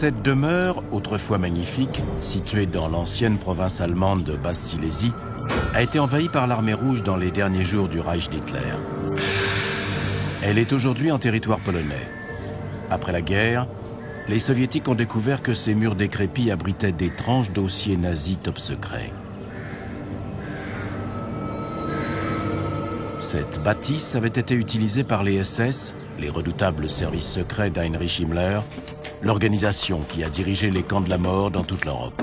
Cette demeure, autrefois magnifique, située dans l'ancienne province allemande de Basse-Silésie, a été envahie par l'armée rouge dans les derniers jours du Reich d'Hitler. Elle est aujourd'hui en territoire polonais. Après la guerre, les soviétiques ont découvert que ces murs décrépits abritaient d'étranges dossiers nazis top secrets. Cette bâtisse avait été utilisée par les SS, les redoutables services secrets d'Heinrich Himmler, l'organisation qui a dirigé les camps de la mort dans toute l'Europe.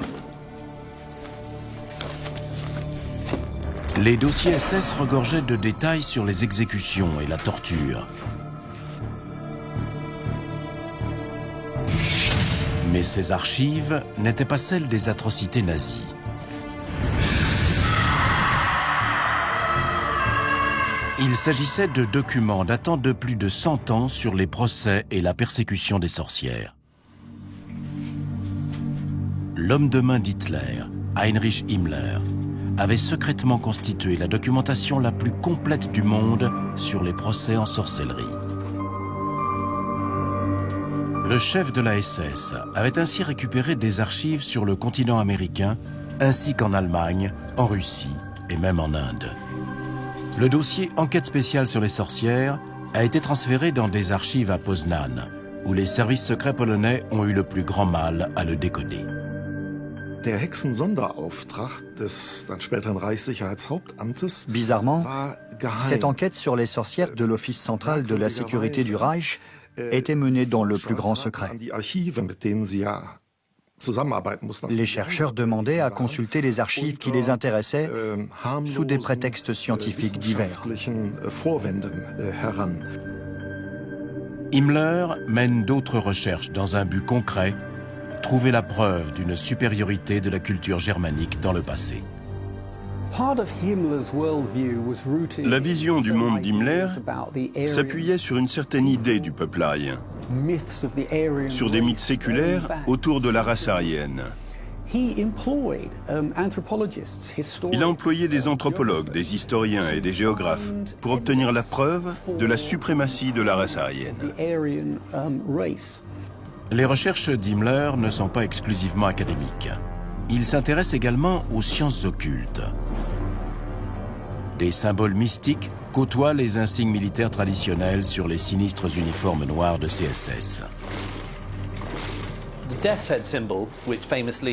Les dossiers SS regorgeaient de détails sur les exécutions et la torture. Mais ces archives n'étaient pas celles des atrocités nazies. Il s'agissait de documents datant de plus de 100 ans sur les procès et la persécution des sorcières. L'homme de main d'Hitler, Heinrich Himmler, avait secrètement constitué la documentation la plus complète du monde sur les procès en sorcellerie. Le chef de la SS avait ainsi récupéré des archives sur le continent américain, ainsi qu'en Allemagne, en Russie et même en Inde. Le dossier Enquête spéciale sur les sorcières a été transféré dans des archives à Poznan, où les services secrets polonais ont eu le plus grand mal à le décoder. Bizarrement, cette enquête sur les sorcières de l'Office central de la sécurité du Reich était menée dans le plus grand secret. Les chercheurs demandaient à consulter les archives qui les intéressaient sous des prétextes scientifiques divers. Himmler mène d'autres recherches dans un but concret, trouver la preuve d'une supériorité de la culture germanique dans le passé. La vision du monde d'Himmler s'appuyait sur une certaine idée du peuple arien, sur des mythes séculaires autour de la race aryenne. Il a employé des anthropologues, des historiens et des géographes pour obtenir la preuve de la suprématie de la race aryenne. Les recherches d'Himmler ne sont pas exclusivement académiques. Il s'intéresse également aux sciences occultes. Des symboles mystiques côtoient les insignes militaires traditionnels sur les sinistres uniformes noirs de CSS.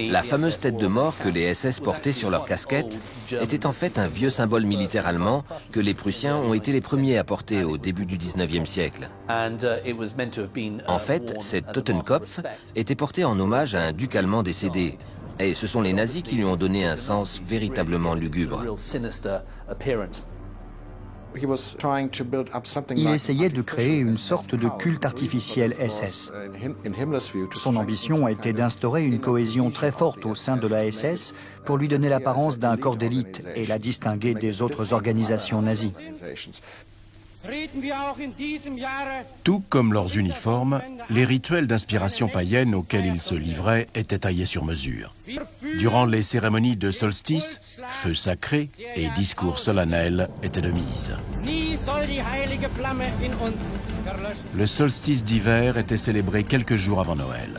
La fameuse tête de mort que les SS portaient sur leur casquette était en fait un vieux symbole militaire allemand que les Prussiens ont été les premiers à porter au début du 19e siècle. En fait, cette Totenkopf était portée en hommage à un duc allemand décédé. Et ce sont les nazis qui lui ont donné un sens véritablement lugubre. Il essayait de créer une sorte de culte artificiel SS. Son ambition était d'instaurer une cohésion très forte au sein de la SS pour lui donner l'apparence d'un corps d'élite et la distinguer des autres organisations nazies. Tout comme leurs uniformes, les rituels d'inspiration païenne auxquels ils se livraient étaient taillés sur mesure. Durant les cérémonies de solstice, feux sacrés et discours solennels étaient de mise. Le solstice d'hiver était célébré quelques jours avant Noël.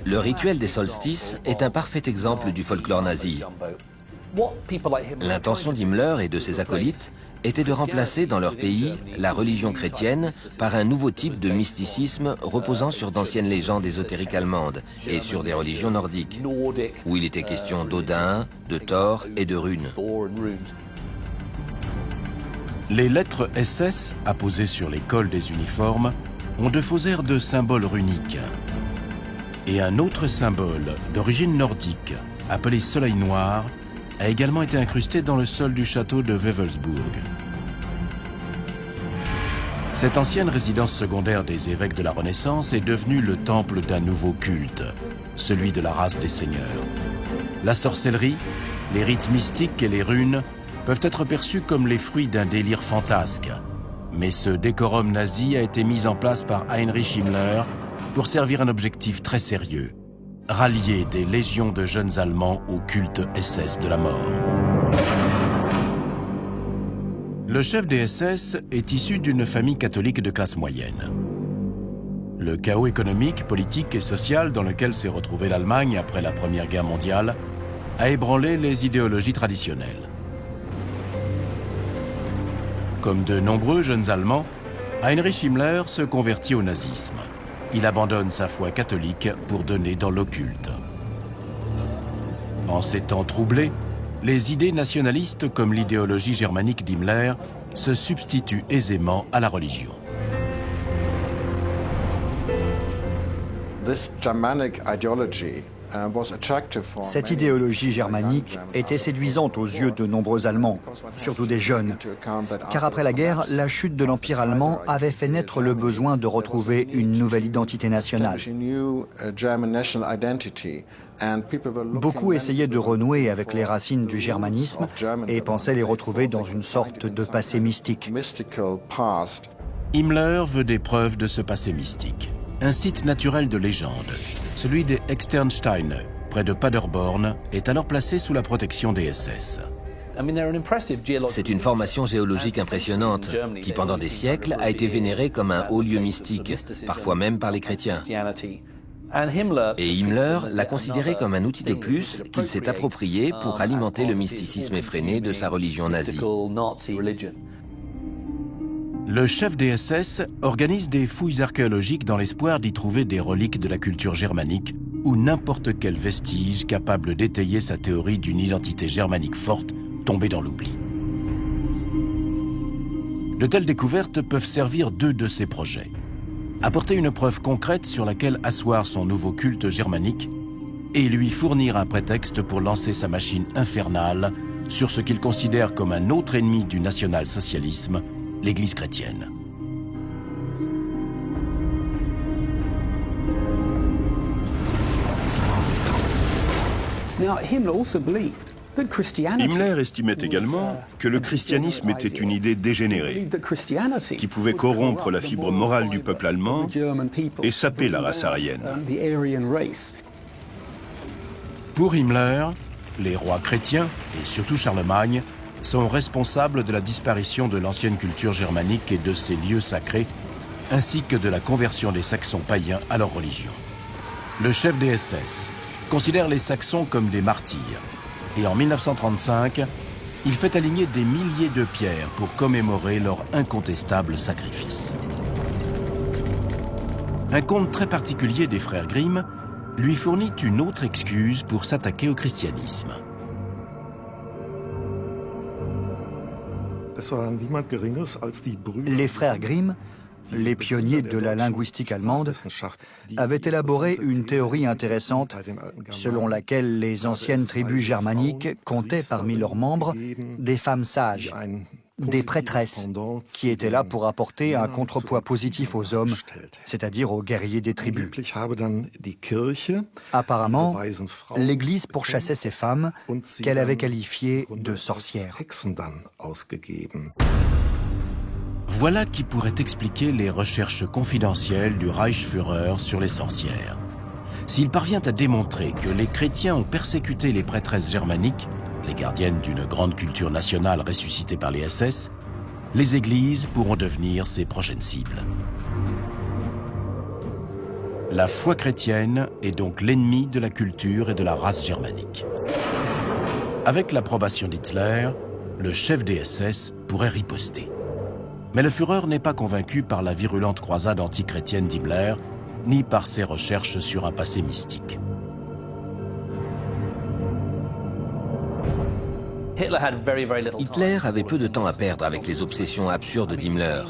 Le rituel des solstices est un parfait exemple du folklore nazi. L'intention d'Himmler et de ses acolytes était de remplacer dans leur pays la religion chrétienne par un nouveau type de mysticisme reposant sur d'anciennes légendes ésotériques allemandes et sur des religions nordiques, où il était question d'Odin, de Thor et de runes. Les lettres SS apposées sur les cols des uniformes ont de faux airs de symboles runiques. Et un autre symbole d'origine nordique, appelé Soleil Noir, a également été incrusté dans le sol du château de Wewelsburg. Cette ancienne résidence secondaire des évêques de la Renaissance est devenue le temple d'un nouveau culte, celui de la race des seigneurs. La sorcellerie, les rites mystiques et les runes peuvent être perçus comme les fruits d'un délire fantasque. Mais ce décorum nazi a été mis en place par Heinrich Himmler pour servir un objectif très sérieux: rallier des légions de jeunes Allemands au culte SS de la mort. Le chef des SS est issu d'une famille catholique de classe moyenne. Le chaos économique, politique et social dans lequel s'est retrouvée l'Allemagne après la Première Guerre mondiale a ébranlé les idéologies traditionnelles. Comme de nombreux jeunes Allemands, Heinrich Himmler se convertit au nazisme. Il abandonne sa foi catholique pour donner dans l'occulte. En ces temps troublés, les idées nationalistes comme l'idéologie germanique d'Himmler se substituent aisément à la religion. Cette idéologie germanique était séduisante aux yeux de nombreux Allemands, surtout des jeunes, car après la guerre, la chute de l'Empire allemand avait fait naître le besoin de retrouver une nouvelle identité nationale. Beaucoup essayaient de renouer avec les racines du germanisme et pensaient les retrouver dans une sorte de passé mystique. Himmler veut des preuves de ce passé mystique. Un site naturel de légende, celui des Externsteine, près de Paderborn, est alors placé sous la protection des SS. C'est une formation géologique impressionnante qui, pendant des siècles, a été vénérée comme un haut lieu mystique, parfois même par les chrétiens. Et Himmler l'a considéré comme un outil de plus qu'il s'est approprié pour alimenter le mysticisme effréné de sa religion nazie. Le chef des SS organise des fouilles archéologiques dans l'espoir d'y trouver des reliques de la culture germanique ou n'importe quel vestige capable d'étayer sa théorie d'une identité germanique forte tombée dans l'oubli. De telles découvertes peuvent servir deux de ses projets. Apporter une preuve concrète sur laquelle asseoir son nouveau culte germanique et lui fournir un prétexte pour lancer sa machine infernale sur ce qu'il considère comme un autre ennemi du national-socialisme, l'Église chrétienne. Himmler estimait également que le christianisme était une idée dégénérée, qui pouvait corrompre la fibre morale du peuple allemand et saper la race aryenne. Pour Himmler, les rois chrétiens, et surtout Charlemagne, sont responsables de la disparition de l'ancienne culture germanique et de ses lieux sacrés, ainsi que de la conversion des Saxons païens à leur religion. Le chef des SS considère les Saxons comme des martyrs, et en 1935, il fait aligner des milliers de pierres pour commémorer leur incontestable sacrifice. Un conte très particulier des frères Grimm lui fournit une autre excuse pour s'attaquer au christianisme. Les frères Grimm, les pionniers de la linguistique allemande, avaient élaboré une théorie intéressante selon laquelle les anciennes tribus germaniques comptaient parmi leurs membres des femmes sages, des prêtresses, qui étaient là pour apporter un contrepoids positif aux hommes, c'est-à-dire aux guerriers des tribus. Apparemment, l'Église pourchassait ces femmes qu'elle avait qualifiées de sorcières. Voilà qui pourrait expliquer les recherches confidentielles du Reichsführer sur les sorcières. S'il parvient à démontrer que les chrétiens ont persécuté les prêtresses germaniques, les gardiennes d'une grande culture nationale ressuscitée par les SS, les églises pourront devenir ses prochaines cibles. La foi chrétienne est donc l'ennemi de la culture et de la race germanique. Avec l'approbation d'Hitler, le chef des SS pourrait riposter. Mais le Führer n'est pas convaincu par la virulente croisade anti-chrétienne d'Himmler, ni par ses recherches sur un passé mystique. Hitler avait peu de temps à perdre avec les obsessions absurdes d'Himmler.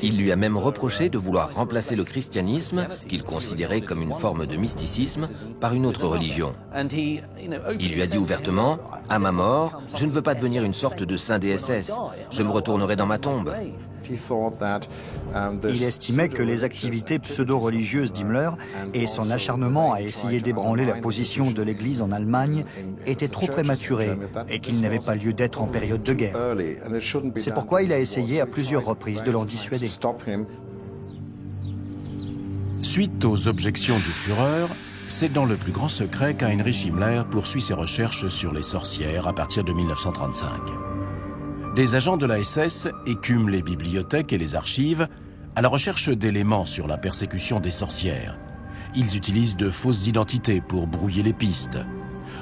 Il lui a même reproché de vouloir remplacer le christianisme, qu'il considérait comme une forme de mysticisme, par une autre religion. Il lui a dit ouvertement « À ma mort, je ne veux pas devenir une sorte de saint des SS. Je me retournerai dans ma tombe. » Il estimait que les activités pseudo-religieuses d'Himmler et son acharnement à essayer d'ébranler la position de l'Église en Allemagne étaient trop prématurés et qu'il n'avait pas lieu d'être en période de guerre. C'est pourquoi il a essayé à plusieurs reprises de l'en dissuader. Suite aux objections du Führer, c'est dans le plus grand secret qu'Heinrich Himmler poursuit ses recherches sur les sorcières à partir de 1935. Des agents de la SS écument les bibliothèques et les archives à la recherche d'éléments sur la persécution des sorcières. Ils utilisent de fausses identités pour brouiller les pistes.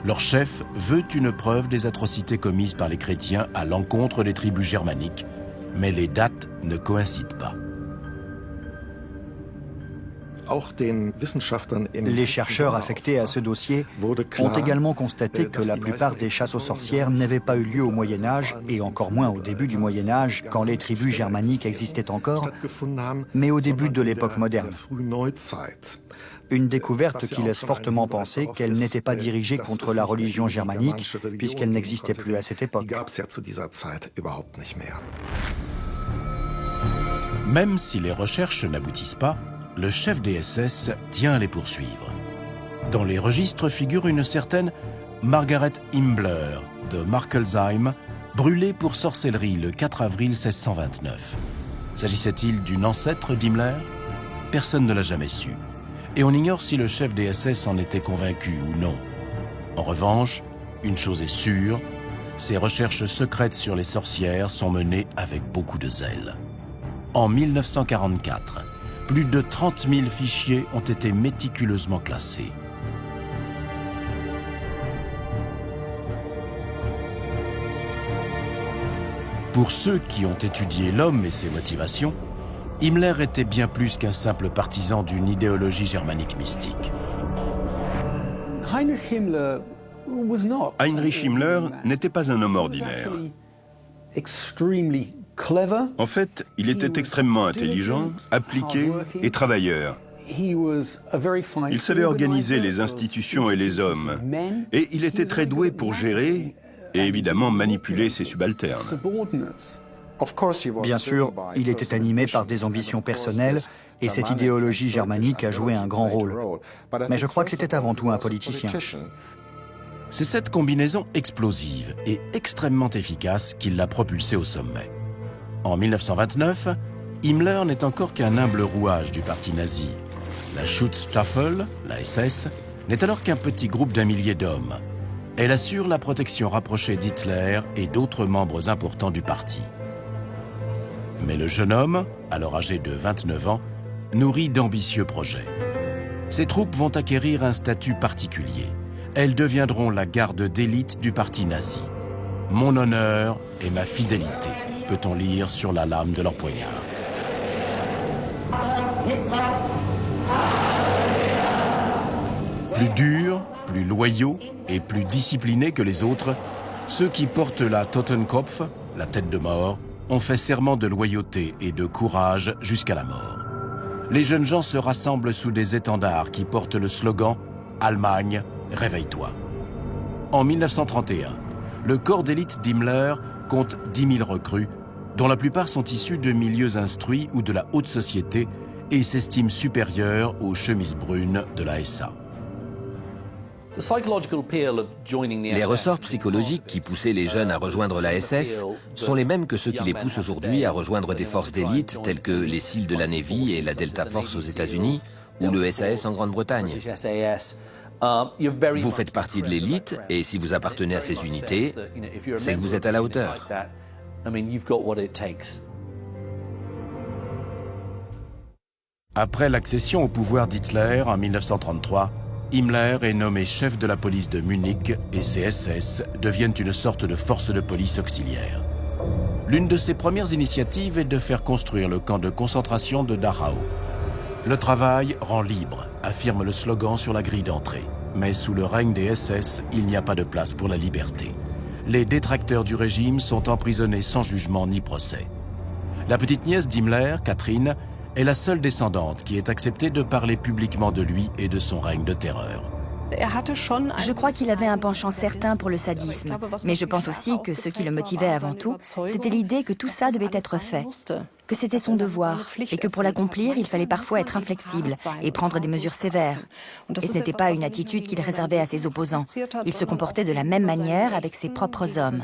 Leur chef veut une preuve des atrocités commises par les chrétiens à l'encontre des tribus germaniques, mais les dates ne coïncident pas. Les chercheurs affectés à ce dossier ont également constaté que la plupart des chasses aux sorcières n'avaient pas eu lieu au Moyen-Âge, et encore moins au début du Moyen-Âge, quand les tribus germaniques existaient encore, mais au début de l'époque moderne. Une découverte qui laisse fortement penser qu'elle n'était pas dirigée contre la religion germanique, puisqu'elle n'existait plus à cette époque. Même si les recherches n'aboutissent pas, le chef des SS tient à les poursuivre. Dans les registres figure une certaine Margaret Himmler de Markelsheim, brûlée pour sorcellerie le 4 avril 1629. S'agissait-il d'une ancêtre d'Himmler? Personne ne l'a jamais su. Et on ignore si le chef des SS en était convaincu ou non. En revanche, une chose est sûre, ces recherches secrètes sur les sorcières sont menées avec beaucoup de zèle. En 1944, plus de 30 000 fichiers ont été méticuleusement classés. Pour ceux qui ont étudié l'homme et ses motivations, Himmler était bien plus qu'un simple partisan d'une idéologie germanique mystique. Heinrich Himmler n'était pas un homme ordinaire. En fait, il était extrêmement intelligent, appliqué et travailleur. Il savait organiser les institutions et les hommes. Et il était très doué pour gérer et évidemment manipuler ses subalternes. Bien sûr, il était animé par des ambitions personnelles et cette idéologie germanique a joué un grand rôle. Mais je crois que c'était avant tout un politicien. C'est cette combinaison explosive et extrêmement efficace qui l'a propulsé au sommet. En 1929, Himmler n'est encore qu'un humble rouage du parti nazi. La Schutzstaffel, la SS, n'est alors qu'un petit groupe d'1 millier d'hommes. Elle assure la protection rapprochée d'Hitler et d'autres membres importants du parti. Mais le jeune homme, alors âgé de 29 ans, nourrit d'ambitieux projets. Ses troupes vont acquérir un statut particulier. Elles deviendront la garde d'élite du parti nazi. Mon honneur et ma fidélité, peut-on lire sur la lame de leur poignard. Plus durs, plus loyaux et plus disciplinés que les autres, ceux qui portent la Totenkopf, la tête de mort, ont fait serment de loyauté et de courage jusqu'à la mort. Les jeunes gens se rassemblent sous des étendards qui portent le slogan « Allemagne, réveille-toi ». En 1931, le corps d'élite d'Himmler compte 10 000 recrues, dont la plupart sont issus de milieux instruits ou de la haute société et s'estiment supérieurs aux chemises brunes de la SA. Les ressorts psychologiques qui poussaient les jeunes à rejoindre la SS sont les mêmes que ceux qui les poussent aujourd'hui à rejoindre des forces d'élite telles que les SEAL de la Navy et la Delta Force aux États-Unis ou le SAS en Grande-Bretagne. Vous faites partie de l'élite et si vous appartenez à ces unités, c'est que vous êtes à la hauteur. Après l'accession au pouvoir d'Hitler en 1933, Himmler est nommé chef de la police de Munich et ses SS deviennent une sorte de force de police auxiliaire. L'une de ses premières initiatives est de faire construire le camp de concentration de Dachau. Le travail rend libre, affirme le slogan sur la grille d'entrée. Mais sous le règne des SS, il n'y a pas de place pour la liberté. Les détracteurs du régime sont emprisonnés sans jugement ni procès. La petite nièce d'Himmler, Catherine, est la seule descendante qui ait accepté de parler publiquement de lui et de son règne de terreur. Je crois qu'il avait un penchant certain pour le sadisme, mais je pense aussi que ce qui le motivait avant tout, c'était l'idée que tout ça devait être fait, que c'était son devoir, et que pour l'accomplir, il fallait parfois être inflexible et prendre des mesures sévères. Et ce n'était pas une attitude qu'il réservait à ses opposants. Il se comportait de la même manière avec ses propres hommes.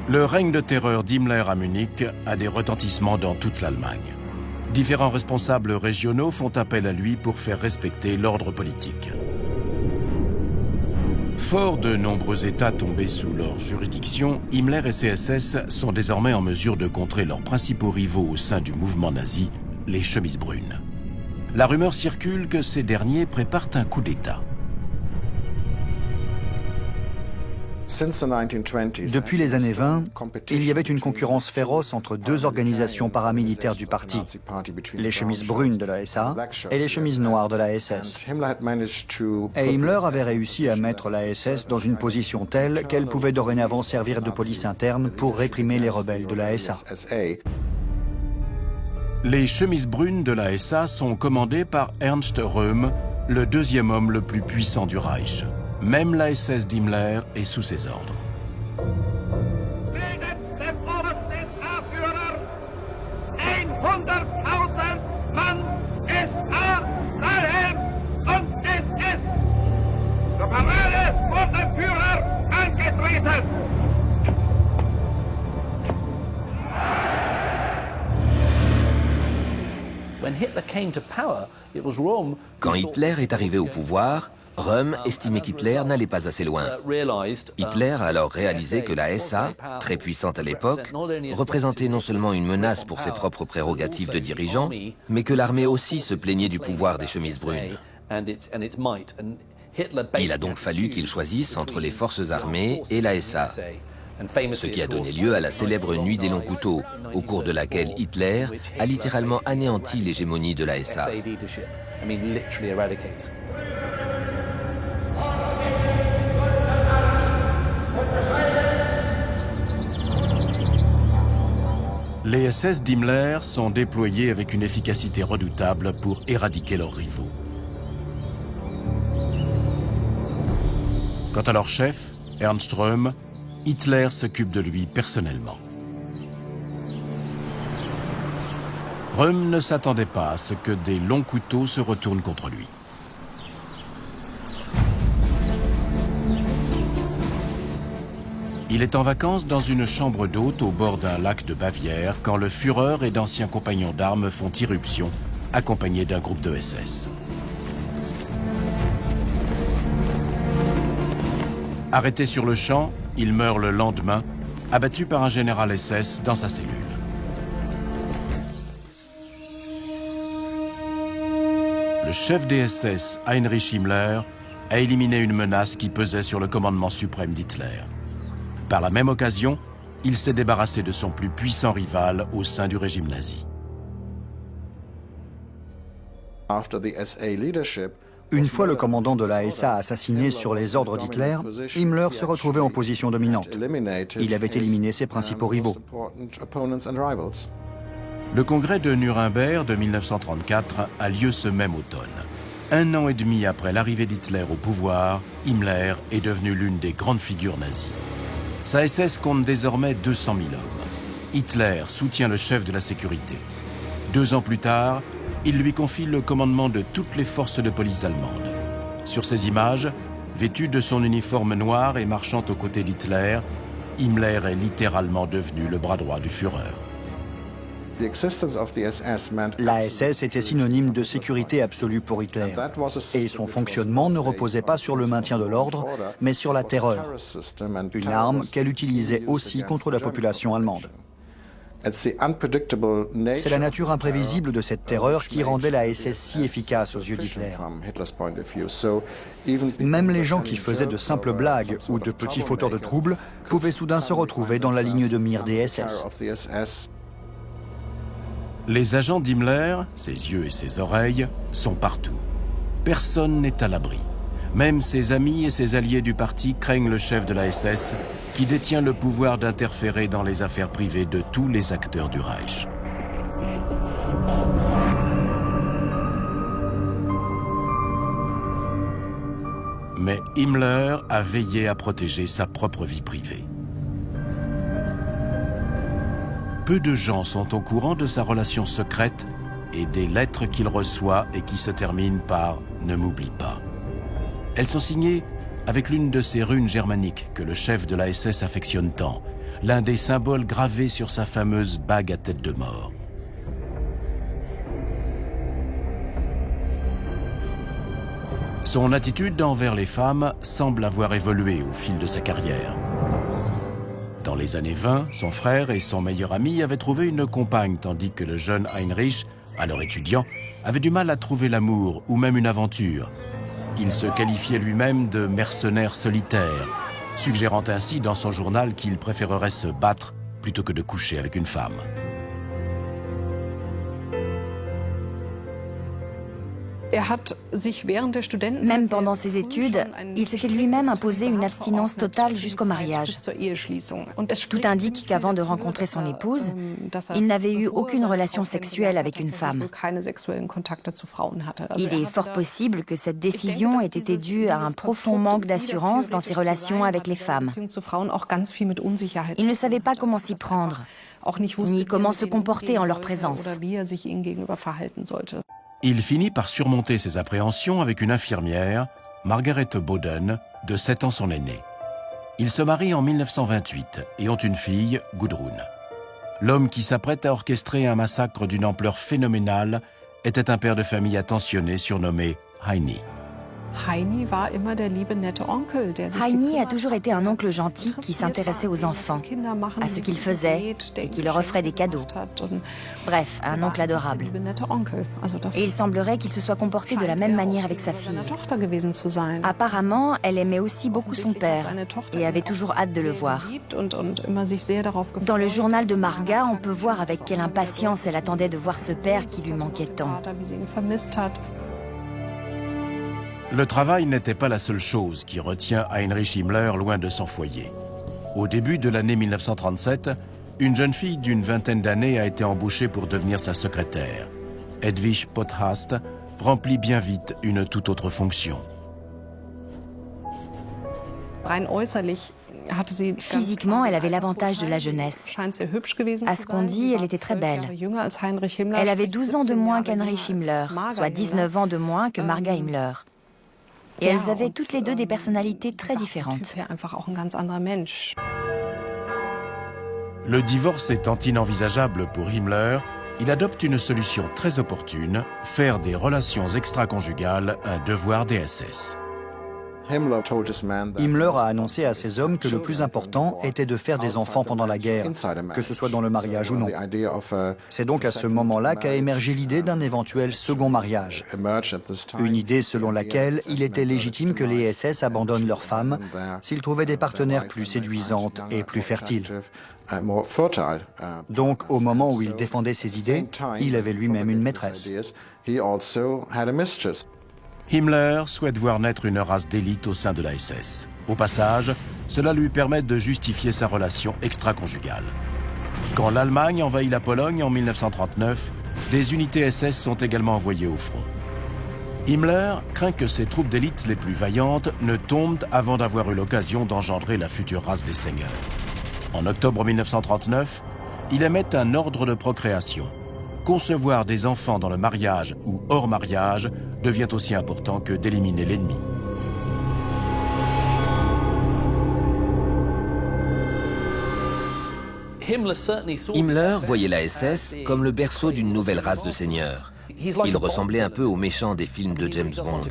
Le règne de terreur d'Himmler à Munich a des retentissements dans toute l'Allemagne. Différents responsables régionaux font appel à lui pour faire respecter l'ordre politique. Fort de nombreux États tombés sous leur juridiction, Himmler et ses SS sont désormais en mesure de contrer leurs principaux rivaux au sein du mouvement nazi, les chemises brunes. La rumeur circule que ces derniers préparent un coup d'État. Depuis les années 20, il y avait une concurrence féroce entre deux organisations paramilitaires du parti, les chemises brunes de la SA et les chemises noires de la SS. Et Himmler avait réussi à mettre la SS dans une position telle qu'elle pouvait dorénavant servir de police interne pour réprimer les rebelles de la SA. Les chemises brunes de la SA sont commandées par Ernst Röhm, le deuxième homme le plus puissant du Reich. Même la SS d'Himmler est sous ses ordres. Quand Hitler est arrivé au pouvoir, Röhm estimait qu'Hitler n'allait pas assez loin. Hitler a alors réalisé que la SA, très puissante à l'époque, représentait non seulement une menace pour ses propres prérogatives de dirigeant, mais que l'armée aussi se plaignait du pouvoir des chemises brunes. Il a donc fallu qu'il choisisse entre les forces armées et la SA, ce qui a donné lieu à la célèbre Nuit des longs couteaux, au cours de laquelle Hitler a littéralement anéanti l'hégémonie de la SA. Les SS d'Himmler sont déployés avec une efficacité redoutable pour éradiquer leurs rivaux. Quant à leur chef, Ernst Röhm, Hitler s'occupe de lui personnellement. Röhm ne s'attendait pas à ce que des longs couteaux se retournent contre lui. Il est en vacances dans une chambre d'hôte au bord d'un lac de Bavière quand le Führer et d'anciens compagnons d'armes font irruption, accompagnés d'un groupe de SS. Arrêté sur le champ, il meurt le lendemain, abattu par un général SS dans sa cellule. Le chef des SS, Heinrich Himmler, a éliminé une menace qui pesait sur le commandement suprême d'Hitler. Par la même occasion, il s'est débarrassé de son plus puissant rival au sein du régime nazi. Une fois le commandant de la SA assassiné sur les ordres d'Hitler, Himmler se retrouvait en position dominante. Il avait éliminé ses principaux rivaux. Le congrès de Nuremberg de 1934 a lieu ce même automne. 1 an et demi après l'arrivée d'Hitler au pouvoir, Himmler est devenu l'une des grandes figures nazies. Sa SS compte désormais 200 000 hommes. Hitler soutient le chef de la sécurité. 2 ans plus tard, il lui confie le commandement de toutes les forces de police allemandes. Sur ces images, vêtu de son uniforme noir et marchant aux côtés d'Hitler, Himmler est littéralement devenu le bras droit du Führer. La SS était synonyme de sécurité absolue pour Hitler. Et son fonctionnement ne reposait pas sur le maintien de l'ordre, mais sur la terreur. Une arme qu'elle utilisait aussi contre la population allemande. C'est la nature imprévisible de cette terreur qui rendait la SS si efficace aux yeux d'Hitler. Même les gens qui faisaient de simples blagues ou de petits fauteurs de troubles pouvaient soudain se retrouver dans la ligne de mire des SS. Les agents d'Himmler, ses yeux et ses oreilles, sont partout. Personne n'est à l'abri. Même ses amis et ses alliés du parti craignent le chef de la SS, qui détient le pouvoir d'interférer dans les affaires privées de tous les acteurs du Reich. Mais Himmler a veillé à protéger sa propre vie privée. Peu de gens sont au courant de sa relation secrète et des lettres qu'il reçoit et qui se terminent par « Ne m'oublie pas ». Elles sont signées avec l'une de ces runes germaniques que le chef de la SS affectionne tant, l'un des symboles gravés sur sa fameuse bague à tête de mort. Son attitude envers les femmes semble avoir évolué au fil de sa carrière. Dans les années 20, son frère et son meilleur ami avaient trouvé une compagne, tandis que le jeune Heinrich, alors étudiant, avait du mal à trouver l'amour ou même une aventure. Il se qualifiait lui-même de mercenaire solitaire, suggérant ainsi dans son journal qu'il préférerait se battre plutôt que de coucher avec une femme. Même pendant ses études, il s'était lui-même imposé une abstinence totale jusqu'au mariage. Tout indique qu'avant de rencontrer son épouse, il n'avait eu aucune relation sexuelle avec une femme. Il est fort possible que cette décision ait été due à un profond manque d'assurance dans ses relations avec les femmes. Il ne savait pas comment s'y prendre, ni comment se comporter en leur présence. Il finit par surmonter ses appréhensions avec une infirmière, Margaret Bowden, de 7 ans son aînée. Ils se marient en 1928 et ont une fille, Gudrun. L'homme qui s'apprête à orchestrer un massacre d'une ampleur phénoménale était un père de famille attentionné surnommé Heini. Heini a toujours été un oncle gentil qui s'intéressait aux enfants, à ce qu'ils faisaient et qui leur offrait des cadeaux. Bref, un oncle adorable. Et il semblerait qu'il se soit comporté de la même manière avec sa fille. Apparemment, elle aimait aussi beaucoup son père et avait toujours hâte de le voir. Dans le journal de Marga, on peut voir avec quelle impatience elle attendait de voir ce père qui lui manquait tant. Le travail n'était pas la seule chose qui retient Heinrich Himmler loin de son foyer. Au début de l'année 1937, une jeune fille d'une vingtaine d'années a été embauchée pour devenir sa secrétaire. Hedwig Pothast remplit bien vite une toute autre fonction. Physiquement, elle avait l'avantage de la jeunesse. À ce qu'on dit, elle était très belle. Elle avait 12 ans de moins qu'Heinrich Himmler, soit 19 ans de moins que Marga Himmler. Et elles avaient toutes les deux des personnalités très différentes. Le divorce étant inenvisageable pour Himmler, il adopte une solution très opportune, faire des relations extra-conjugales un devoir des SS. Himmler a annoncé à ses hommes que le plus important était de faire des enfants pendant la guerre, que ce soit dans le mariage ou non. C'est donc à ce moment-là qu'a émergé l'idée d'un éventuel second mariage. Une idée selon laquelle il était légitime que les SS abandonnent leurs femmes s'ils trouvaient des partenaires plus séduisantes et plus fertiles. Donc, au moment où il défendait ses idées, il avait lui-même une maîtresse. Himmler souhaite voir naître une race d'élite au sein de la SS. Au passage, cela lui permet de justifier sa relation extra-conjugale. Quand l'Allemagne envahit la Pologne en 1939, des unités SS sont également envoyées au front. Himmler craint que ses troupes d'élite les plus vaillantes ne tombent avant d'avoir eu l'occasion d'engendrer la future race des seigneurs. En octobre 1939, il émet un ordre de procréation. Concevoir des enfants dans le mariage ou hors mariage devient aussi important que d'éliminer l'ennemi. Himmler voyait la SS comme le berceau d'une nouvelle race de seigneurs. Il ressemblait un peu aux méchants des films de James Bond.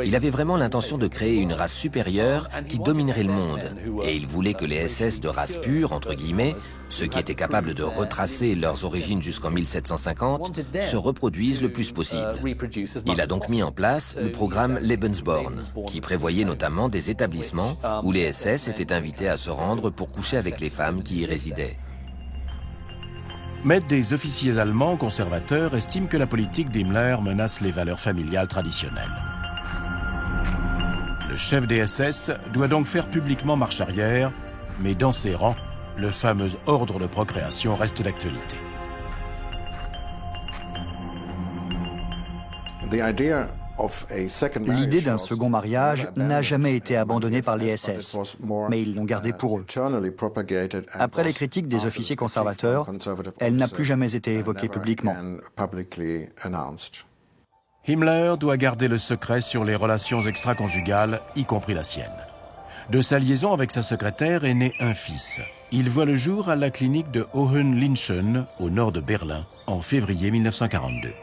Il avait vraiment l'intention de créer une race supérieure qui dominerait le monde. Et il voulait que les SS de race pure, entre guillemets, ceux qui étaient capables de retracer leurs origines jusqu'en 1750, se reproduisent le plus possible. Il a donc mis en place le programme Lebensborn, qui prévoyait notamment des établissements où les SS étaient invités à se rendre pour coucher avec les femmes qui y résidaient. Mais des officiers allemands conservateurs estiment que la politique d'Himmler menace les valeurs familiales traditionnelles. Le chef des SS doit donc faire publiquement marche arrière, mais dans ses rangs, le fameux ordre de procréation reste d'actualité. L'idée d'un second mariage n'a jamais été abandonnée par les SS, mais ils l'ont gardée pour eux. Après les critiques des officiers conservateurs, elle n'a plus jamais été évoquée publiquement. Himmler doit garder le secret sur les relations extra-conjugales, y compris la sienne. De sa liaison avec sa secrétaire est né un fils. Il voit le jour à la clinique de Hohenlychen, au nord de Berlin, en février 1942.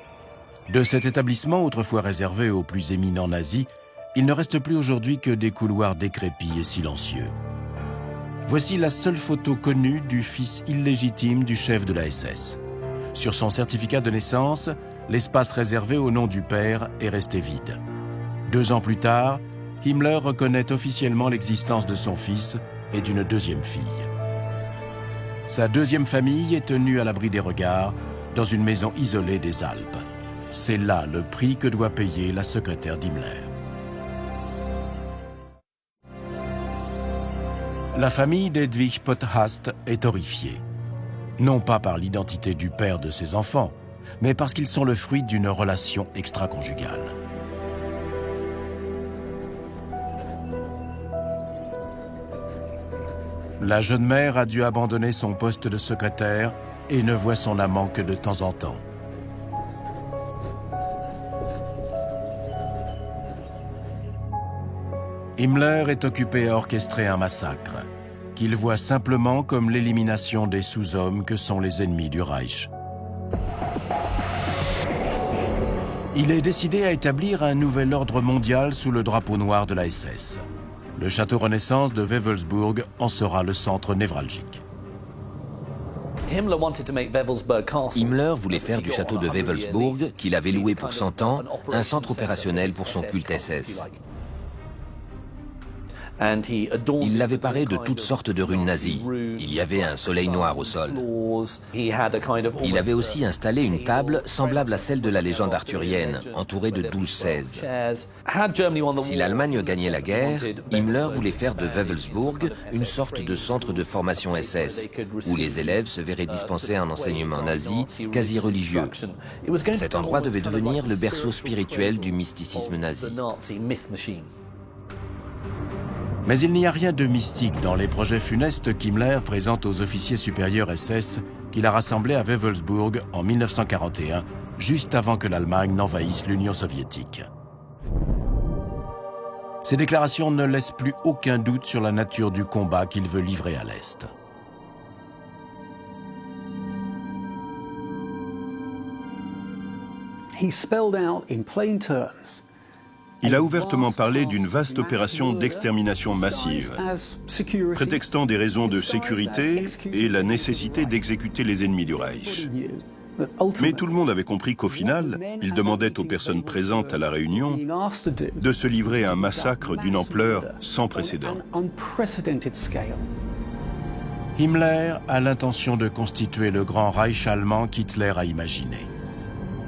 De cet établissement, autrefois réservé aux plus éminents nazis, il ne reste plus aujourd'hui que des couloirs décrépits et silencieux. Voici la seule photo connue du fils illégitime du chef de la SS. Sur son certificat de naissance, l'espace réservé au nom du père est resté vide. 2 ans plus tard, Himmler reconnaît officiellement l'existence de son fils et d'une deuxième fille. Sa deuxième famille est tenue à l'abri des regards dans une maison isolée des Alpes. C'est là le prix que doit payer la secrétaire d'Himmler. La famille d'Edwig Potthast est horrifiée. Non pas par l'identité du père de ses enfants, mais parce qu'ils sont le fruit d'une relation extra-conjugale. La jeune mère a dû abandonner son poste de secrétaire et ne voit son amant que de temps en temps. Himmler est occupé à orchestrer un massacre, qu'il voit simplement comme l'élimination des sous-hommes que sont les ennemis du Reich. Il est décidé à établir un nouvel ordre mondial sous le drapeau noir de la SS. Le château Renaissance de Wewelsburg en sera le centre névralgique. Himmler voulait faire du château de Wewelsburg, qu'il avait loué pour 100 ans, un centre opérationnel pour son culte SS. Il l'avait paré de toutes sortes de runes nazies. Il y avait un soleil noir au sol. Il avait aussi installé une table semblable à celle de la légende arthurienne, entourée de 12 chaises. Si l'Allemagne gagnait la guerre, Himmler voulait faire de Wewelsburg une sorte de centre de formation SS, où les élèves se verraient dispenser un enseignement nazi quasi religieux. Cet endroit devait devenir le berceau spirituel du mysticisme nazi. Mais il n'y a rien de mystique dans les projets funestes qu'Himmler présente aux officiers supérieurs SS qu'il a rassemblés à Wewelsburg en 1941, juste avant que l'Allemagne n'envahisse l'Union soviétique. Ces déclarations ne laissent plus aucun doute sur la nature du combat qu'il veut livrer à l'Est. Il a ouvertement parlé d'une vaste opération d'extermination massive, prétextant des raisons de sécurité et la nécessité d'exécuter les ennemis du Reich. Mais tout le monde avait compris qu'au final, il demandait aux personnes présentes à la réunion de se livrer à un massacre d'une ampleur sans précédent. Himmler a l'intention de constituer le grand Reich allemand qu'Hitler a imaginé.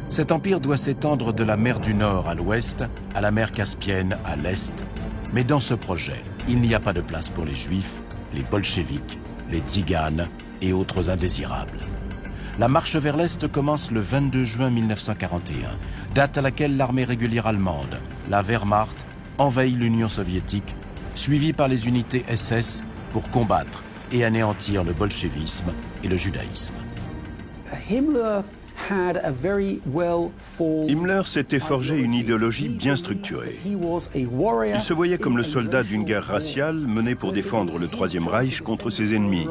Cet empire doit s'étendre de la mer du Nord à l'ouest, à la mer Caspienne à l'est. Mais dans ce projet, il n'y a pas de place pour les Juifs, les bolcheviks, les tziganes et autres indésirables. La marche vers l'est commence le 22 juin 1941, date à laquelle l'armée régulière allemande, la Wehrmacht, envahit l'Union soviétique, suivie par les unités SS pour combattre et anéantir le bolchevisme et le judaïsme. Himmler s'était forgé une idéologie bien structurée. Il se voyait comme le soldat d'une guerre raciale menée pour défendre le Troisième Reich contre ses ennemis.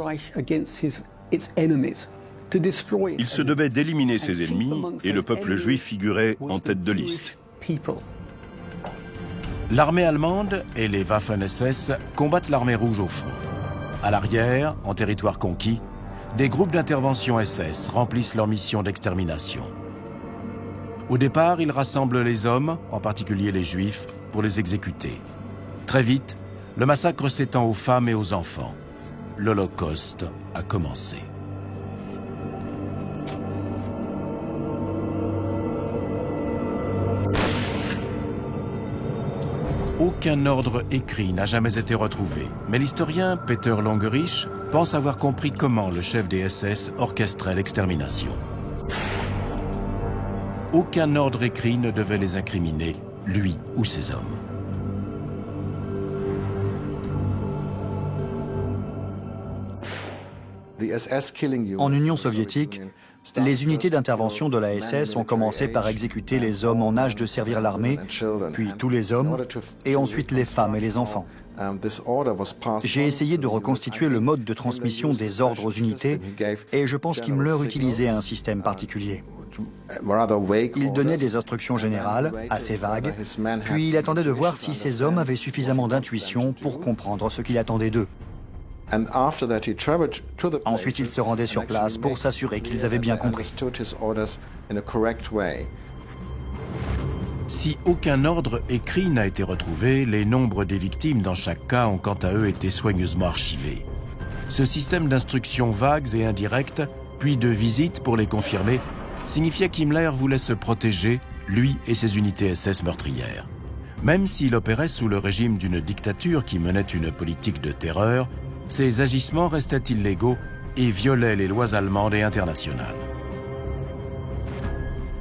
Il se devait d'éliminer ses ennemis et le peuple juif figurait en tête de liste. L'armée allemande et les Waffen-SS combattent l'armée rouge au front. À l'arrière, en territoire conquis, des groupes d'intervention SS remplissent leur mission d'extermination. Au départ, ils rassemblent les hommes, en particulier les Juifs, pour les exécuter. Très vite, le massacre s'étend aux femmes et aux enfants. L'Holocauste a commencé. Aucun ordre écrit n'a jamais été retrouvé, mais l'historien Peter Longerich pense avoir compris comment le chef des SS orchestrait l'extermination. Aucun ordre écrit ne devait les incriminer, lui ou ses hommes. En Union soviétique, les unités d'intervention de la SS ont commencé par exécuter les hommes en âge de servir l'armée, puis tous les hommes, et ensuite les femmes et les enfants. J'ai essayé de reconstituer le mode de transmission des ordres aux unités et je pense qu'Himmler utilisait un système particulier. Il donnait des instructions générales, assez vagues, puis il attendait de voir si ses hommes avaient suffisamment d'intuition pour comprendre ce qu'il attendait d'eux. Ensuite, il se rendait sur place pour s'assurer qu'ils avaient bien compris. Si aucun ordre écrit n'a été retrouvé, les nombres des victimes dans chaque cas ont quant à eux été soigneusement archivés. Ce système d'instructions vagues et indirectes, puis de visites pour les confirmer, signifiait qu'Himmler voulait se protéger, lui et ses unités SS meurtrières. Même s'il opérait sous le régime d'une dictature qui menait une politique de terreur, ses agissements restaient illégaux et violaient les lois allemandes et internationales.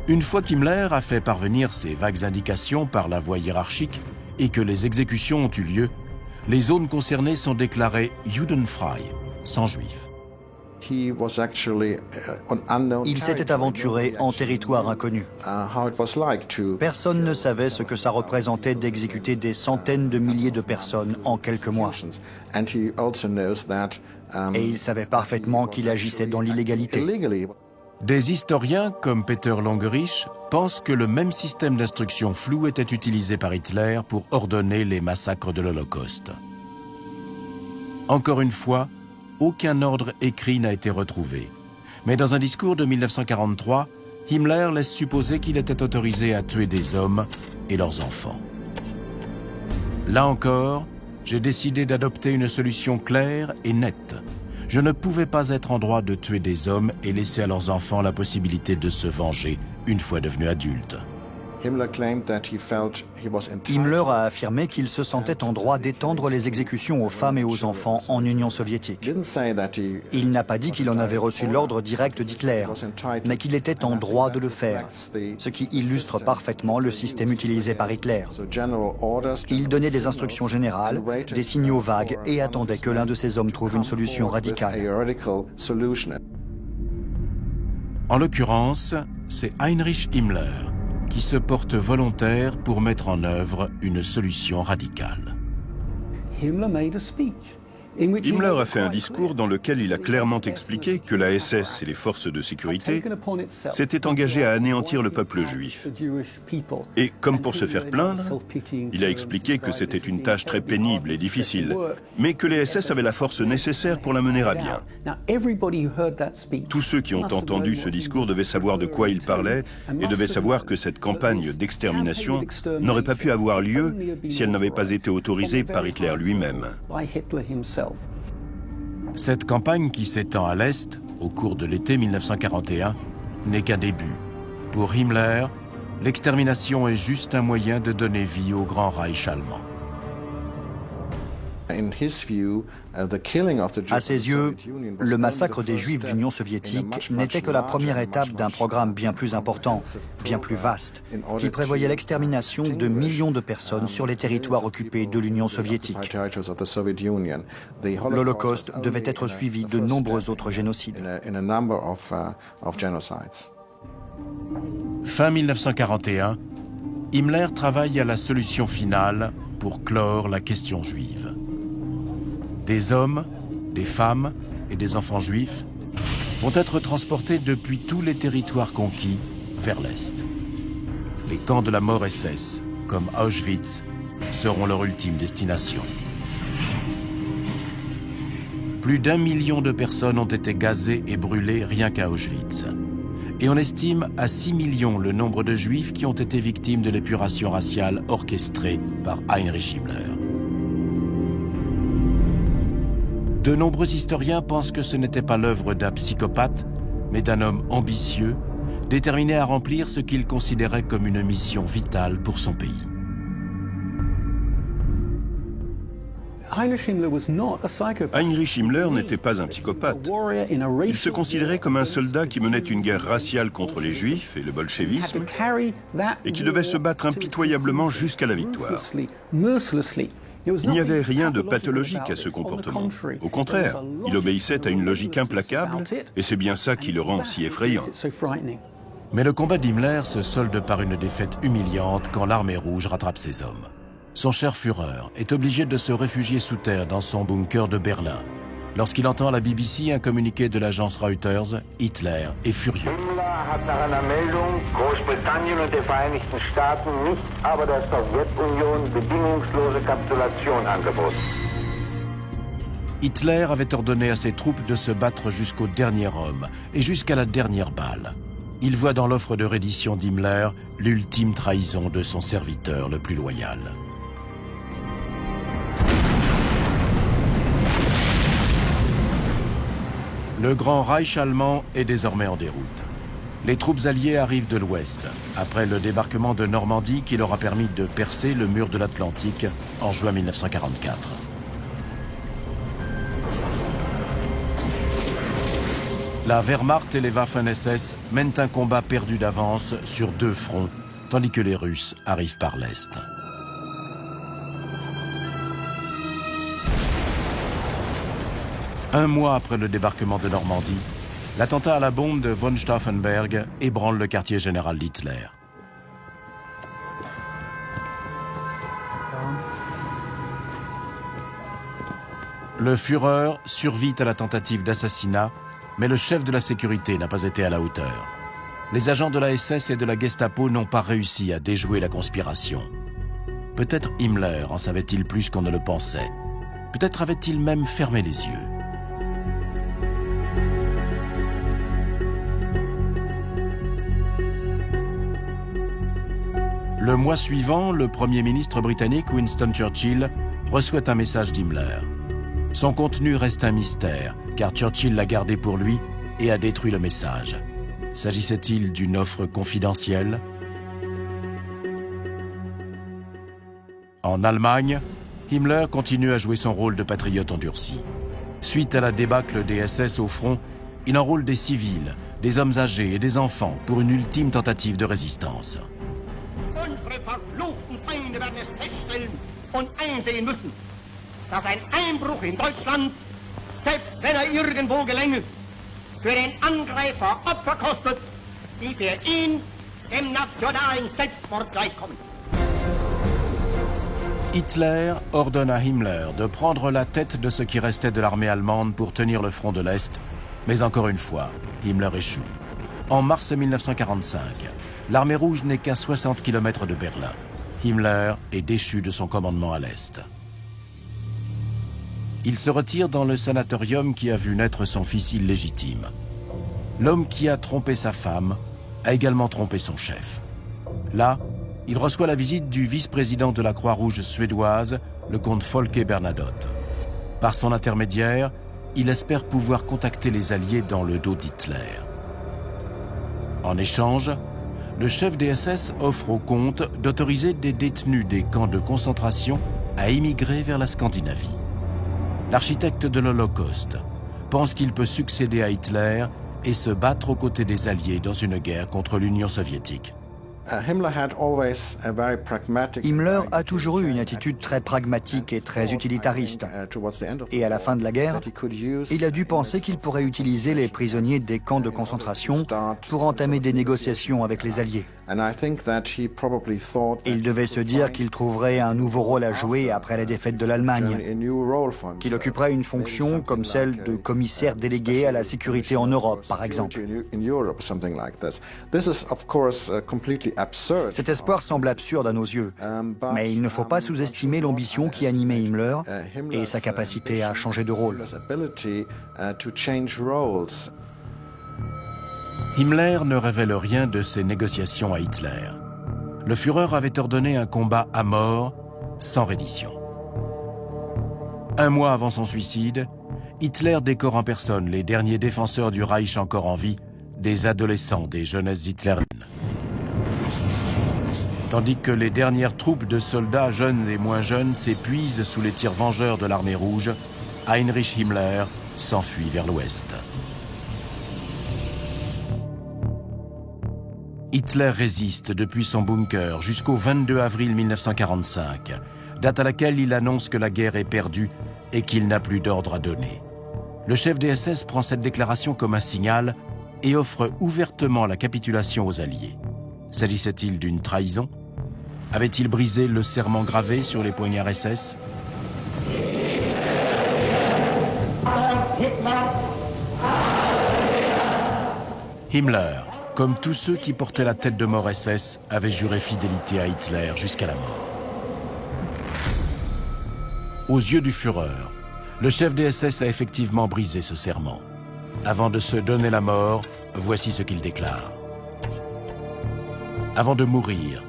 Une fois qu'Himmler a fait parvenir ces vagues indications par la voie hiérarchique et que les exécutions ont eu lieu, les zones concernées sont déclarées Judenfrei, sans juifs. Il s'était aventuré en territoire inconnu. Personne ne savait ce que ça représentait d'exécuter des centaines de milliers de personnes en quelques mois. Et il savait parfaitement qu'il agissait dans l'illégalité. Des historiens, comme Peter Longerich, pensent que le même système d'instruction flou était utilisé par Hitler pour ordonner les massacres de l'Holocauste. Encore une fois, aucun ordre écrit n'a été retrouvé. Mais dans un discours de 1943, Himmler laisse supposer qu'il était autorisé à tuer des hommes et leurs enfants. Là encore, j'ai décidé d'adopter une solution claire et nette. Je ne pouvais pas être en droit de tuer des hommes et laisser à leurs enfants la possibilité de se venger une fois devenus adultes. Himmler a affirmé qu'il se sentait en droit d'étendre les exécutions aux femmes et aux enfants en Union soviétique. Il n'a pas dit qu'il en avait reçu l'ordre direct d'Hitler, mais qu'il était en droit de le faire, ce qui illustre parfaitement le système utilisé par Hitler. Il donnait des instructions générales, des signaux vagues et attendait que l'un de ses hommes trouve une solution radicale. En l'occurrence, c'est Heinrich Himmler qui se porte volontaire pour mettre en œuvre une solution radicale. Himmler a fait un discours dans lequel il a clairement expliqué que la SS et les forces de sécurité s'étaient engagées à anéantir le peuple juif. Et comme pour se faire plaindre, il a expliqué que c'était une tâche très pénible et difficile, mais que les SS avaient la force nécessaire pour la mener à bien. Tous ceux qui ont entendu ce discours devaient savoir de quoi il parlait et devaient savoir que cette campagne d'extermination n'aurait pas pu avoir lieu si elle n'avait pas été autorisée par Hitler lui-même. Cette campagne qui s'étend à l'Est, au cours de l'été 1941, n'est qu'un début. Pour Himmler, l'extermination est juste un moyen de donner vie au Grand Reich allemand. À ses yeux, le massacre des Juifs d'Union soviétique n'était que la première étape d'un programme bien plus important, bien plus vaste, qui prévoyait l'extermination de millions de personnes sur les territoires occupés de l'Union soviétique. L'Holocauste devait être suivi de nombreux autres génocides. Fin 1941, Himmler travaille à la solution finale pour clore la question juive. Des hommes, des femmes et des enfants juifs vont être transportés depuis tous les territoires conquis vers l'Est. Les camps de la mort SS, comme Auschwitz, seront leur ultime destination. Plus d'1 million de personnes ont été gazées et brûlées rien qu'à Auschwitz. Et on estime à 6 millions le nombre de juifs qui ont été victimes de l'épuration raciale orchestrée par Heinrich Himmler. De nombreux historiens pensent que ce n'était pas l'œuvre d'un psychopathe, mais d'un homme ambitieux, déterminé à remplir ce qu'il considérait comme une mission vitale pour son pays. Heinrich Himmler n'était pas un psychopathe. Il se considérait comme un soldat qui menait une guerre raciale contre les Juifs et le bolchevisme et qui devait se battre impitoyablement jusqu'à la victoire. Il n'y avait rien de pathologique à ce comportement. Au contraire, il obéissait à une logique implacable et c'est bien ça qui le rend si effrayant. Mais le combat d'Himmler se solde par une défaite humiliante quand l'armée rouge rattrape ses hommes. Son cher Führer est obligé de se réfugier sous terre dans son bunker de Berlin. Lorsqu'il entend à la BBC un communiqué de l'agence Reuters, Hitler est furieux. Himmler hat nach einer Meldung Großbritannien und die Vereinigten Staaten, nicht aber der Sowjetunion bedingungslose Kapitulation angeboten. Hitler avait ordonné à ses troupes de se battre jusqu'au dernier homme et jusqu'à la dernière balle. Il voit dans l'offre de reddition d'Himmler l'ultime trahison de son serviteur le plus loyal. Le Grand Reich allemand est désormais en déroute. Les troupes alliées arrivent de l'Ouest, après le débarquement de Normandie qui leur a permis de percer le mur de l'Atlantique en juin 1944. La Wehrmacht et les Waffen-SS mènent un combat perdu d'avance sur 2 fronts, tandis que les Russes arrivent par l'Est. Un mois après le débarquement de Normandie, l'attentat à la bombe de von Stauffenberg ébranle le quartier général d'Hitler. Le Führer survit à la tentative d'assassinat, mais le chef de la sécurité n'a pas été à la hauteur. Les agents de la SS et de la Gestapo n'ont pas réussi à déjouer la conspiration. Peut-être Himmler en savait-il plus qu'on ne le pensait. Peut-être avait-il même fermé les yeux. Le mois suivant, le Premier ministre britannique Winston Churchill reçoit un message d'Himmler. Son contenu reste un mystère, car Churchill l'a gardé pour lui et a détruit le message. S'agissait-il d'une offre confidentielle? En Allemagne, Himmler continue à jouer son rôle de patriote endurci. Suite à la débâcle des SS au front, il enrôle des civils, des hommes âgés et des enfants pour une ultime tentative de résistance. Unsere verfluchten Feinde werden es feststellen und einsehen müssen, dass ein Einbruch in Deutschland, selbst wenn irgendwo gelänge, für den Angreifer Opfer kostet, die für ihn dem nationalen Selbstmord gleichkommen. Hitler ordonne à Himmler de prendre la tête de ce qui restait de l'armée allemande pour tenir le front de l'Est, mais encore une fois, Himmler échoue. En mars 1945, l'armée rouge n'est qu'à 60 km de Berlin. Himmler est déchu de son commandement à l'Est. Il se retire dans le sanatorium qui a vu naître son fils illégitime. L'homme qui a trompé sa femme a également trompé son chef. Là, il reçoit la visite du vice-président de la Croix-Rouge suédoise, le comte Folke Bernadotte. Par son intermédiaire, il espère pouvoir contacter les Alliés dans le dos d'Hitler. En échange, le chef des SS offre au comte d'autoriser des détenus des camps de concentration à émigrer vers la Scandinavie. L'architecte de l'Holocauste pense qu'il peut succéder à Hitler et se battre aux côtés des Alliés dans une guerre contre l'Union soviétique. Himmler a toujours eu une attitude très pragmatique et très utilitariste. Et à la fin de la guerre, il a dû penser qu'il pourrait utiliser les prisonniers des camps de concentration pour entamer des négociations avec les Alliés. Il devait se dire qu'il trouverait un nouveau rôle à jouer après la défaite de l'Allemagne, qu'il occuperait une fonction comme celle de commissaire délégué à la sécurité en Europe, par exemple. Cet espoir semble absurde à nos yeux, mais il ne faut pas sous-estimer l'ambition qui animait Himmler et sa capacité à changer de rôle. Himmler ne révèle rien de ses négociations à Hitler. Le Führer avait ordonné un combat à mort, sans reddition. Un mois avant son suicide, Hitler décore en personne les derniers défenseurs du Reich encore en vie, des adolescents des jeunesses hitlériennes. Tandis que les dernières troupes de soldats jeunes et moins jeunes s'épuisent sous les tirs vengeurs de l'armée rouge, Heinrich Himmler s'enfuit vers l'ouest. Hitler résiste depuis son bunker jusqu'au 22 avril 1945, date à laquelle il annonce que la guerre est perdue et qu'il n'a plus d'ordre à donner. Le chef des SS prend cette déclaration comme un signal et offre ouvertement la capitulation aux Alliés. S'agissait-il d'une trahison? Avait-il brisé le serment gravé sur les poignards SS? Himmler, comme tous ceux qui portaient la tête de mort SS, avait juré fidélité à Hitler jusqu'à la mort. Aux yeux du Führer, le chef des SS a effectivement brisé ce serment. Avant de se donner la mort, voici ce qu'il déclare. Avant de mourir,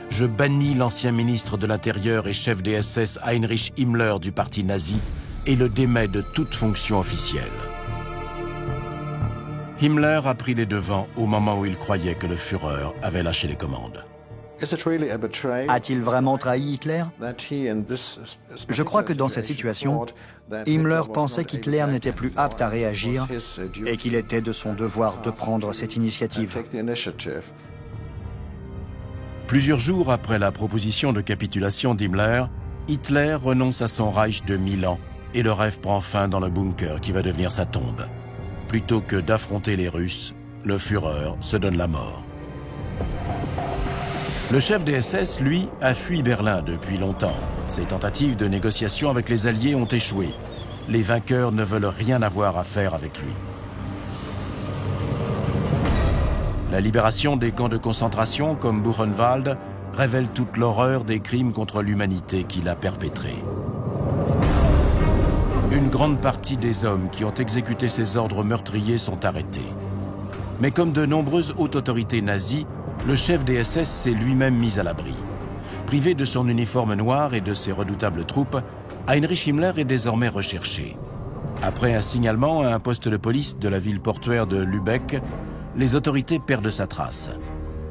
je bannis l'ancien ministre de l'Intérieur et chef des SS Heinrich Himmler du parti nazi et le démets de toute fonction officielle. Himmler a pris les devants au moment où il croyait que le Führer avait lâché les commandes. A-t-il vraiment trahi Hitler? Je crois que dans cette situation, Himmler pensait qu'Hitler n'était plus apte à réagir et qu'il était de son devoir de prendre cette initiative. Plusieurs jours après la proposition de capitulation d'Himmler, Hitler renonce à son Reich de 1000 ans et le rêve prend fin dans le bunker qui va devenir sa tombe. Plutôt que d'affronter les Russes, le Führer se donne la mort. Le chef des SS, lui, a fui Berlin depuis longtemps. Ses tentatives de négociation avec les Alliés ont échoué. Les vainqueurs ne veulent rien avoir à faire avec lui. La libération des camps de concentration comme Buchenwald révèle toute l'horreur des crimes contre l'humanité qu'il a perpétrés. Une grande partie des hommes qui ont exécuté ces ordres meurtriers sont arrêtés. Mais comme de nombreuses hautes autorités nazies, le chef des SS s'est lui-même mis à l'abri. Privé de son uniforme noir et de ses redoutables troupes, Heinrich Himmler est désormais recherché. Après un signalement à un poste de police de la ville portuaire de Lübeck, les autorités perdent sa trace.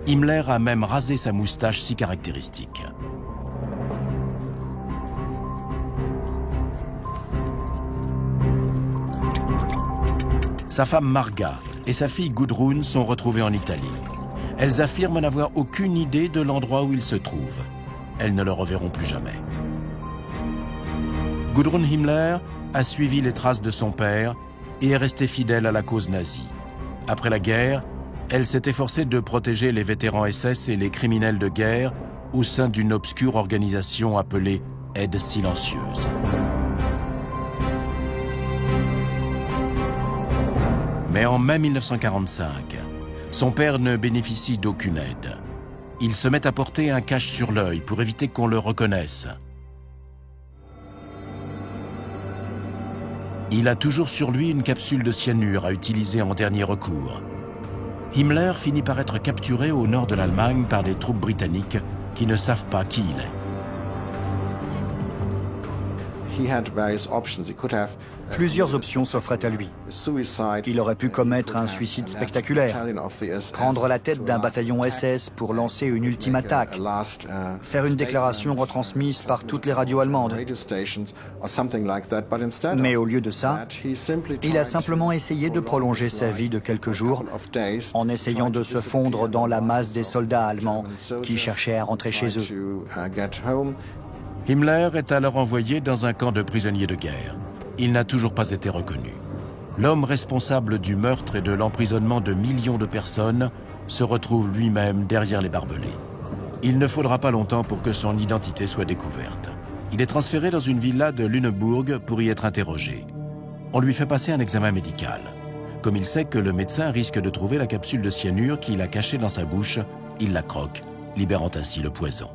Himmler a même rasé sa moustache si caractéristique. Sa femme Marga et sa fille Gudrun sont retrouvées en Italie. Elles affirment n'avoir aucune idée de l'endroit où il se trouve. Elles ne le reverront plus jamais. Gudrun Himmler a suivi les traces de son père et est restée fidèle à la cause nazie. Après la guerre, elle s'est efforcée de protéger les vétérans SS et les criminels de guerre au sein d'une obscure organisation appelée Aide silencieuse. Mais en mai 1945, son père ne bénéficie d'aucune aide. Il se met à porter un cache sur l'œil pour éviter qu'on le reconnaisse. Il a toujours sur lui une capsule de cyanure à utiliser en dernier recours. Himmler finit par être capturé au nord de l'Allemagne par des troupes britanniques qui ne savent pas qui il est. Plusieurs options s'offraient à lui. Il aurait pu commettre un suicide spectaculaire, prendre la tête d'un bataillon SS pour lancer une ultime attaque, faire une déclaration retransmise par toutes les radios allemandes. Mais au lieu de ça, il a simplement essayé de prolonger sa vie de quelques jours en essayant de se fondre dans la masse des soldats allemands qui cherchaient à rentrer chez eux. Himmler est alors envoyé dans un camp de prisonniers de guerre. Il n'a toujours pas été reconnu. L'homme responsable du meurtre et de l'emprisonnement de millions de personnes se retrouve lui-même derrière les barbelés. Il ne faudra pas longtemps pour que son identité soit découverte. Il est transféré dans une villa de Lüneburg pour y être interrogé. On lui fait passer un examen médical. Comme il sait que le médecin risque de trouver la capsule de cyanure qu'il a cachée dans sa bouche, il la croque, libérant ainsi le poison.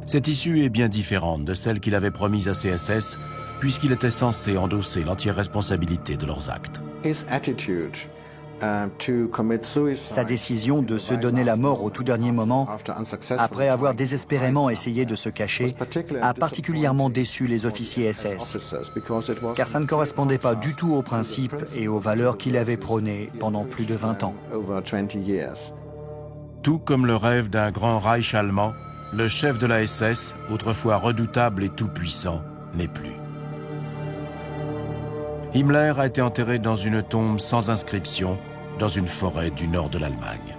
Cette issue est bien différente de celle qu'il avait promise à ses SS, puisqu'il était censé endosser l'entière responsabilité de leurs actes. Sa décision de se donner la mort au tout dernier moment, après avoir désespérément essayé de se cacher, a particulièrement déçu les officiers SS, car ça ne correspondait pas du tout aux principes et aux valeurs qu'il avait prônées pendant plus de 20 ans. Tout comme le rêve d'un grand Reich allemand, le chef de la SS, autrefois redoutable et tout-puissant, n'est plus. Himmler a été enterré dans une tombe sans inscription dans une forêt du nord de l'Allemagne.